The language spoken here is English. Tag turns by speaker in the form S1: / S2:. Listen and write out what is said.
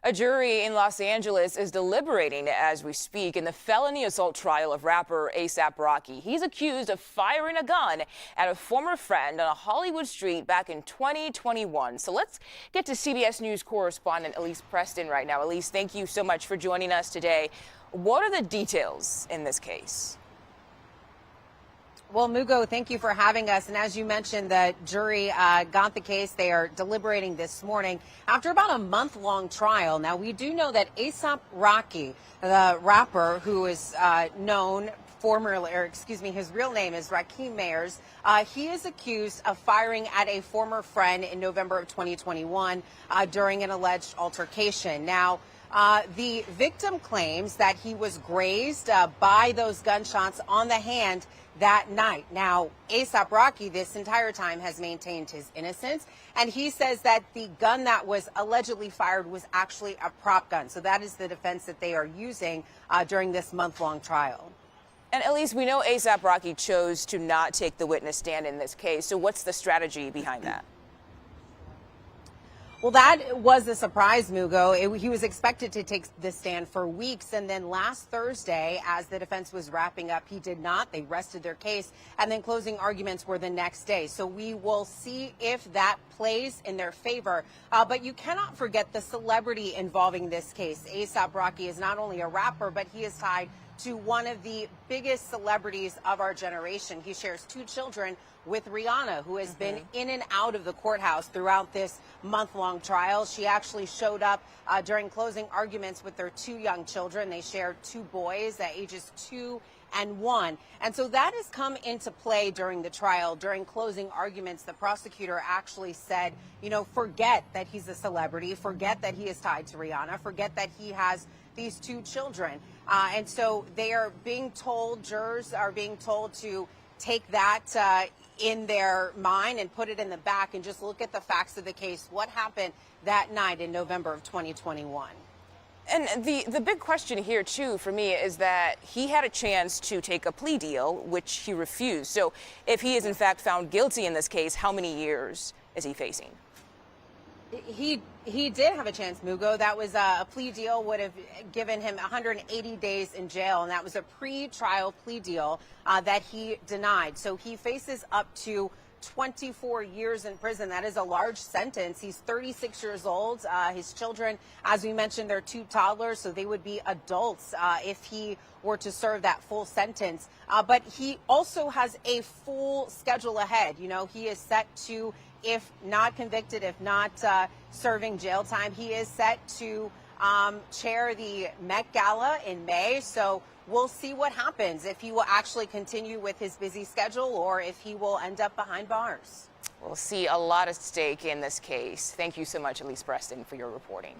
S1: A jury in Los Angeles is deliberating as we speak in the felony assault trial of rapper A$AP Rocky. He's accused of firing a gun at a former friend on a Hollywood street back in 2021. So let's get to CBS News correspondent Elise Preston right now. Elise, thank you so much for joining us today. What are the details in this case?
S2: Well, Mugo, thank you for having us. And as you mentioned, the jury got the case. They are deliberating this morning after about a month-long trial. Now, we do know that A$AP Rocky, the rapper who is known formerly, or excuse me, his real name is Rakim Mayers. He is accused of firing at a former friend in November of 2021 during an alleged altercation. Now, the victim claims that he was grazed by those gunshots on the hand that night. Now, A$AP Rocky this entire time has maintained his innocence, and he says that the gun that was allegedly fired was actually a prop gun. So that is the defense that they are using during this month-long trial.
S1: And Elise, we know A$AP Rocky chose to not take the witness stand in this case. So what's the strategy behind that?
S2: Well, that was a surprise, Mugo. He was expected to take the stand for weeks, and then last Thursday, as the defense was wrapping up, he did not. They rested their case, and then closing arguments were the next day. So we will see if that plays in their favor. But you cannot forget the celebrity involving this case. A$AP Rocky is not only a rapper, but he is tied to one of the biggest celebrities of our generation. He shares 2 children with Rihanna, who has been in and out of the courthouse throughout this month-long trial. She actually showed up during closing arguments with their 2 young children. They share 2 boys at ages 2 and 1. And so that has come into play during the trial. During closing arguments, the prosecutor actually said, you know, forget that he's a celebrity, forget that he is tied to Rihanna, forget that he has these 2 children. And so they are being told, jurors are being told to take that in their mind and put it in the back and just look at the facts of the case. What happened that night in November of 2021?
S1: And the big question here, too, for me, is that he had a chance to take a plea deal, which he refused. So if he is, in fact, found guilty in this case, how many years is he facing?
S2: He did have a chance, Mugo. That was a plea deal, would have given him 180 days in jail, and that was a pre-trial plea deal that he denied. So he faces up to 24 years in prison. That is a large sentence. He's 36 years old. His children, as we mentioned, they're 2 toddlers, so they would be adults if he were to serve that full sentence. But he also has a full schedule ahead. You know, he is set to, if not convicted, if not serving jail time, he is set to chair the Met Gala in May. So we'll see what happens, if he will actually continue with his busy schedule or if he will end up behind bars.
S1: We'll see a lot at stake in this case. Thank you so much, Elise Preston, for your reporting.